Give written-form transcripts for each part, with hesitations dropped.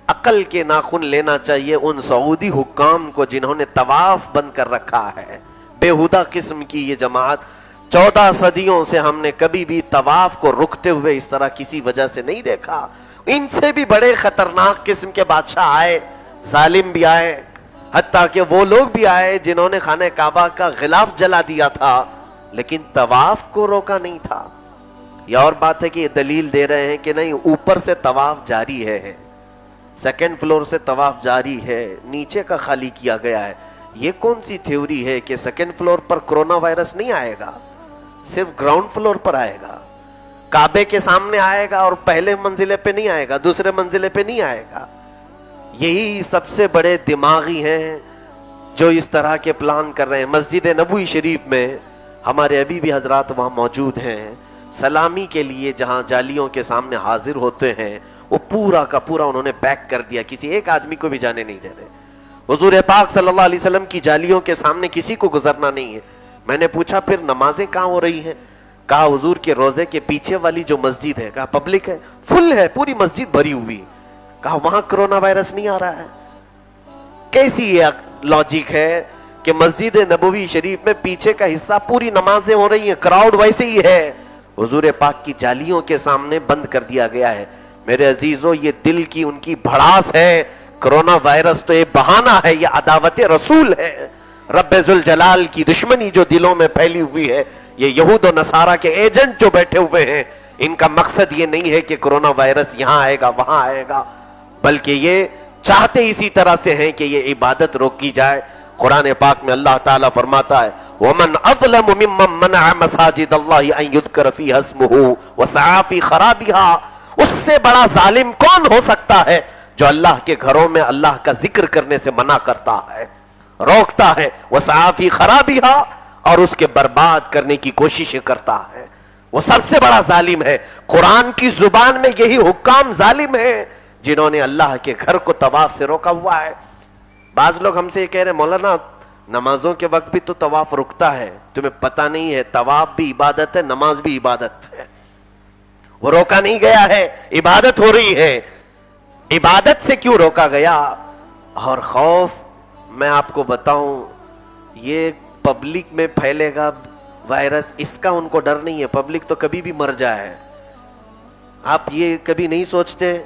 عقل کے ناخن لینا چاہیے ان سعودی حکام کو جنہوں نے طواف بند کر رکھا ہے. بےہودہ قسم کی یہ جماعت. 14 صدیوں سے ہم نے کبھی بھی طواف کو رکتے ہوئے اس طرح کسی وجہ سے نہیں دیکھا. ان سے بھی بڑے خطرناک قسم کے بادشاہ آئے, ظالم بھی آئے, حتیٰ کہ وہ لوگ بھی آئے جنہوں نے خانہ کعبہ کا غلاف جلا دیا تھا لیکن طواف کو روکا نہیں تھا. یہ اور بات ہے کہ یہ دلیل دے رہے ہیں کہ نہیں, اوپر سے طواف جاری ہے, سیکنڈ فلور سے طواف جاری ہے, نیچے کا خالی کیا گیا ہے. یہ کون سی تھیوری ہے کہ سیکنڈ فلور پر کرونا وائرس نہیں آئے گا, صرف گراؤنڈ فلور پر آئے گا, کعبے کے سامنے آئے گا اور پہلے منزلے پہ نہیں آئے گا, دوسرے منزلے پہ نہیں آئے گا. یہی سب سے بڑے دماغی ہیں جو اس طرح کے پلان کر رہے ہیں. مسجد نبوی شریف میں ہمارے ابھی بھی حضرات وہاں موجود ہیں, سلامی کے لیے جہاں جالیوں کے سامنے حاضر ہوتے ہیں وہ پورا کا پورا انہوں نے پیک کر دیا, کسی ایک آدمی کو بھی جانے نہیں دے رہے. حضور پاک صلی اللہ علیہ وسلم کی جالیوں کے سامنے کسی کو گزرنا نہیں ہے. میں نے پوچھا پھر نمازیں کہاں ہو رہی ہیں؟ کہا حضور کے روزے کے پیچھے والی جو مسجد ہے, کہا پبلک ہے, فل ہے, پوری مسجد بھری ہوئی. کہا وہاں کرونا وائرس نہیں آ رہا ہے. کیسی یہ لاجک ہے کہ مسجد نبوی شریف میں پیچھے کا حصہ پوری نمازیں ہو رہی ہیں, کراؤڈ ویسے ہی ہے, حضور پاک کی جالیوں کے سامنے بند کر دیا گیا ہے. میرے عزیزو, یہ دل کی ان کی بھڑاس ہے. کرونا وائرس تو یہ بہانہ ہے, یہ عداوت رسول ہے. رب ذوالجلال کی دشمنی جو دلوں میں پھیلی ہوئی ہے, یہ یہود و نصارہ کے ایجنٹ جو بیٹھے ہوئے ہیں, ان کا مقصد یہ نہیں ہے کہ کرونا وائرس یہاں آئے گا وہاں آئے گا, بلکہ یہ چاہتے اسی طرح سے ہیں کہ یہ عبادت روکی جائے. قرآن پاک میں اللہ تعالیٰ فرماتا ہے وَمَنْ أَظْلَمُ مِمَّنْ مَنَعَ مَسَاجِدَ اللَّهِ أَنْ يُذْكَرَ فِيهَا اسْمُهُ وَسَعَىٰ فِي خَرَابِهَا. اس سے بڑا ظالم کون ہو سکتا ہے جو اللہ کے گھروں میں اللہ کا ذکر کرنے سے منع کرتا ہے, روکتا ہے, وَسَعَىٰ فِي خَرَابِهَا, اور اس کے برباد کرنے کی کوششیں کرتا ہے. وہ سب سے بڑا ظالم ہے. قرآن کی زبان میں یہی حکام ظالم ہیں جنہوں نے اللہ کے گھر کو طواف سے روکا ہوا ہے. بعض لوگ ہم سے یہ کہہ رہے ہیں مولانا نمازوں کے وقت بھی تو طواف رکتا ہے. تمہیں پتہ نہیں ہے, طواف بھی عبادت ہے, نماز بھی عبادت ہے. وہ روکا نہیں گیا ہے, عبادت ہو رہی ہے. عبادت سے کیوں روکا گیا؟ اور خوف, میں آپ کو بتاؤں, یہ پبلک میں پھیلے گا وائرس, اس کا ان کو ڈر نہیں ہے. پبلک تو کبھی بھی مر جائے. آپ یہ کبھی نہیں سوچتے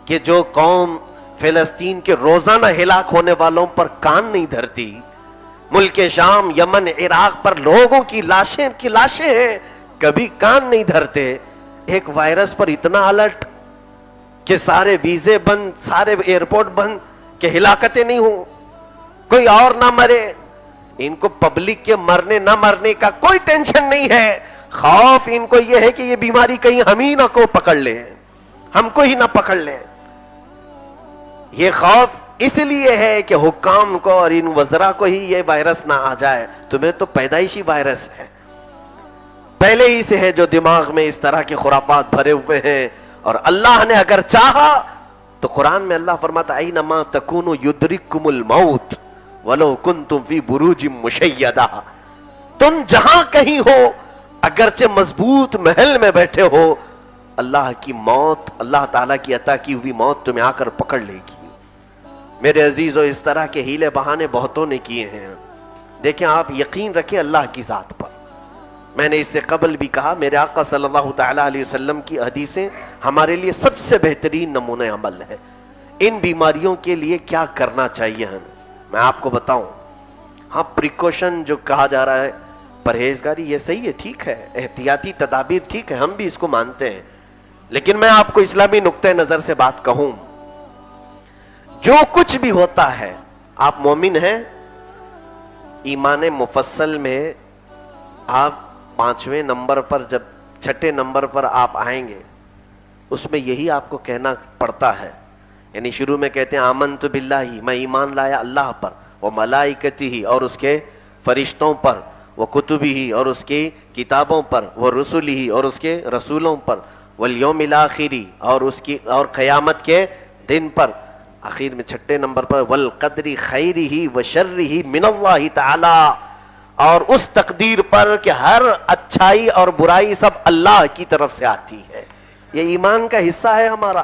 کہ جو قوم فلسطین کے روزانہ ہلاک ہونے والوں پر کان نہیں دھرتی, ملک شام, یمن, عراق پر لوگوں کی لاشیں ہیں, کبھی کان نہیں دھرتے, ایک وائرس پر اتنا الرٹ کہ سارے ویزے بند, سارے ایئرپورٹ بند, کہ ہلاکتیں نہیں ہوں, کوئی اور نہ مرے. ان کو پبلک کے مرنے نہ مرنے کا کوئی ٹینشن نہیں ہے. خوف ان کو یہ ہے کہ یہ بیماری کہیں ہم ہی نہ کو پکڑ لے, ہم کو ہی نہ پکڑ لے. یہ خوف اس لیے ہے کہ حکام کو اور ان وزراء کو ہی یہ وائرس نہ آ جائے. تمہیں تو پیدائشی وائرس ہے, پہلے ہی سے ہے, جو دماغ میں اس طرح کے خرافات بھرے ہوئے ہیں. اور اللہ نے اگر چاہا تو قرآن میں اللہ فرماتا اینما تکونوا یدرککم الموت ولو کنتم فی بروج مشیدہ. تم جہاں کہیں ہو, اگرچہ مضبوط محل میں بیٹھے ہو, اللہ کی موت, اللہ تعالیٰ کی عطا کی ہوئی موت تمہیں آ کر پکڑ لے گی. میرے عزیزو, اس طرح کے ہیلے بہانے بہتوں نے کیے ہیں. دیکھیں, آپ یقین رکھیں اللہ کی ذات پر. میں نے اس سے قبل بھی کہا, میرے آقا صلی اللہ تعالیٰ علیہ وسلم کی حدیثیں ہمارے لیے سب سے بہترین نمونہ عمل ہے. ان بیماریوں کے لیے کیا کرنا چاہیے ہمیں, میں آپ کو بتاؤں. ہاں, پریکوشن جو کہا جا رہا ہے, پرہیزگاری, یہ صحیح ہے, ٹھیک ہے, احتیاطی تدابیر ٹھیک ہے, ہم بھی اس کو مانتے ہیں. لیکن میں آپ کو اسلامی نقطہ نظر سے بات کہوں, جو کچھ بھی ہوتا ہے, آپ مومن ہیں, ایمان مفصل میں آپ 5ویں نمبر پر, جب 6 نمبر پر آپ آئیں گے, اس میں یہی آپ کو کہنا پڑتا ہے. یعنی شروع میں کہتے ہیں آمنت باللہ, میں ایمان لایا اللہ پر, وہ ملائکتہ, اور اس کے فرشتوں پر, وہ کتبہ, اور اس کی کتابوں پر, وہ رسلہ, اور اس کے رسولوں پر, والیوم الاخر, اور اس کی, اور قیامت کے دن پر. آخر میں 6 نمبر پر والقدر خیرہ وشرہ من اللہ تعالی, اور اس تقدیر پر کہ ہر اچھائی اور برائی سب اللہ کی طرف سے آتی ہے. یہ ایمان کا حصہ ہے ہمارا.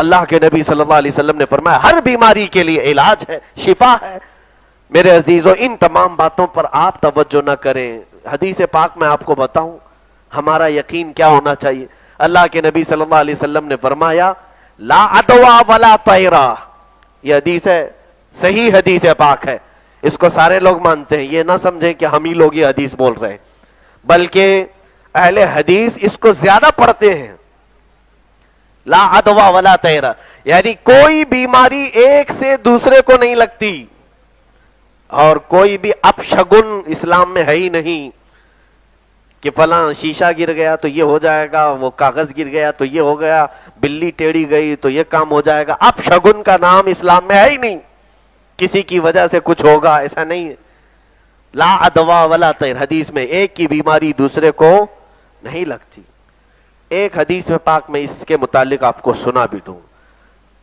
اللہ کے نبی صلی اللہ علیہ وسلم نے فرمایا ہر بیماری کے لیے علاج ہے، شفا ہے۔ میرے عزیزوں، ان تمام باتوں پر آپ توجہ نہ کریں، حدیث پاک میں آپ کو بتاؤں ہمارا یقین کیا ہونا چاہیے۔ اللہ کے نبی صلی اللہ علیہ وسلم نے فرمایا لا عدوا ولا طیرا، یہ حدیث ہے، صحیح حدیث پاک ہے، اس کو سارے لوگ مانتے ہیں، یہ نہ سمجھیں کہ ہم ہی لوگ یہ حدیث بول رہے ہیں، بلکہ اہل حدیث اس کو زیادہ پڑھتے ہیں۔ لا عدوا ولا طیرا یعنی کوئی بیماری ایک سے دوسرے کو نہیں لگتی، اور کوئی بھی اپشگن اسلام میں ہے ہی نہیں کہ فلاں شیشہ گر گیا تو یہ ہو جائے گا، وہ کاغذ گر گیا تو یہ ہو گیا، بلی ٹیڑھی گئی تو یہ کام ہو جائے گا۔ اپشگن کا نام اسلام میں ہے ہی نہیں، کسی کی وجہ سے کچھ ہوگا ایسا نہیں ہے۔ لا عدوا ولا طیر، حدیث میں ایک کی بیماری دوسرے کو نہیں لگتی۔ ایک حدیث میں پاک میں اس کے متعلق آپ کو سنا بھی دوں۔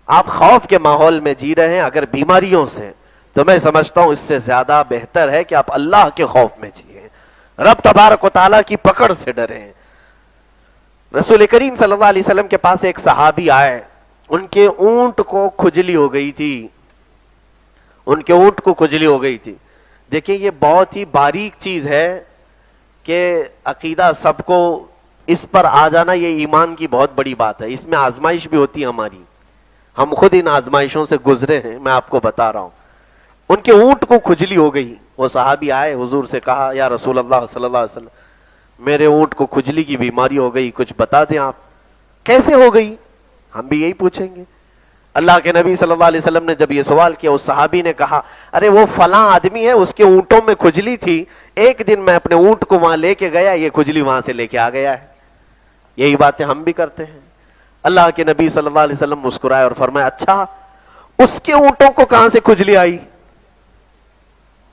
آپ خوف کے ماحول میں جی رہے ہیں اگر بیماریوں سے، تو میں سمجھتا ہوں اس سے زیادہ بہتر ہے کہ آپ اللہ کے خوف میں جیئیں، رب تبارک و تعالیٰ کی پکڑ سے ڈریں۔ رسول کریم صلی اللہ علیہ وسلم کے پاس ایک صحابی آئے، ان کے اونٹ کو کھجلی ہو گئی تھی، ان کے اونٹ کو کھجلی ہو گئی تھی۔ دیکھیں یہ بہت ہی باریک چیز ہے کہ عقیدہ سب کو اس پر آ جانا، یہ ایمان کی بہت بڑی بات ہے، اس میں آزمائش بھی ہوتی ہے ہماری، ہم خود ان آزمائشوں سے گزرے ہیں، میں آپ کو بتا رہا ہوں۔ ان کے اونٹ کو کھجلی ہو گئی، وہ صحابی آئے حضور سے کہا یا رسول اللہ صلی اللہ علیہ وسلم میرے اونٹ کو کھجلی کی بیماری ہو گئی، کچھ بتا دیں آپ۔ کیسے ہو گئی؟ ہم بھی یہی پوچھیں گے۔ اللہ کے نبی صلی اللہ علیہ وسلم نے جب یہ سوال کیا، اس صحابی نے کہا ارے وہ فلاں آدمی ہے، اس کے اونٹوں میں کھجلی تھی، ایک دن میں اپنے اونٹ کو وہاں لے کے گیا، یہ کھجلی وہاں سے لے کے آ گیا ہے۔ یہی باتیں ہم بھی کرتے ہیں۔ اللہ کے نبی صلی اللہ علیہ وسلم مسکرائے اور فرمایا اچھا اس کے اونٹوں کو کہاں سے کھجلی آئی؟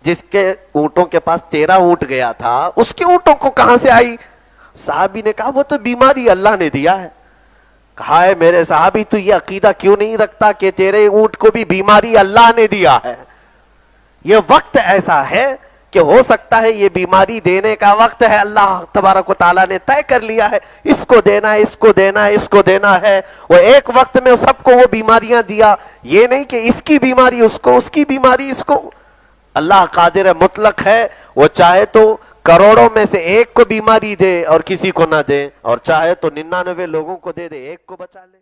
جس کے اونٹوں کے پاس تیرا اونٹ گیا تھا اس کے اونٹوں کو کہاں سے آئی؟ صحابی نے کہا وہ تو بیماری اللہ نے دیا ہے۔ کہا ہے میرے صحابی تو یہ عقیدہ کیوں نہیں رکھتا کہ تیرے اونٹ کو بھی بیماری اللہ نے دیا ہے؟ یہ وقت ایسا ہے کہ ہو سکتا ہے یہ بیماری دینے کا وقت ہے، اللہ تبارک و تعالیٰ نے طے کر لیا ہے اس کو دینا ہے، اس کو دینا ہے، اس کو دینا ہے۔ وہ ایک وقت میں سب کو وہ بیماریاں دیا، یہ نہیں کہ اس کی بیماری اس کو، اس کی بیماری اس کو۔ اللہ قادر مطلق ہے، وہ چاہے تو کروڑوں میں سے ایک کو بیماری دے اور کسی کو نہ دے، اور چاہے تو 99 لوگوں کو دے دے، ایک کو بچا لے۔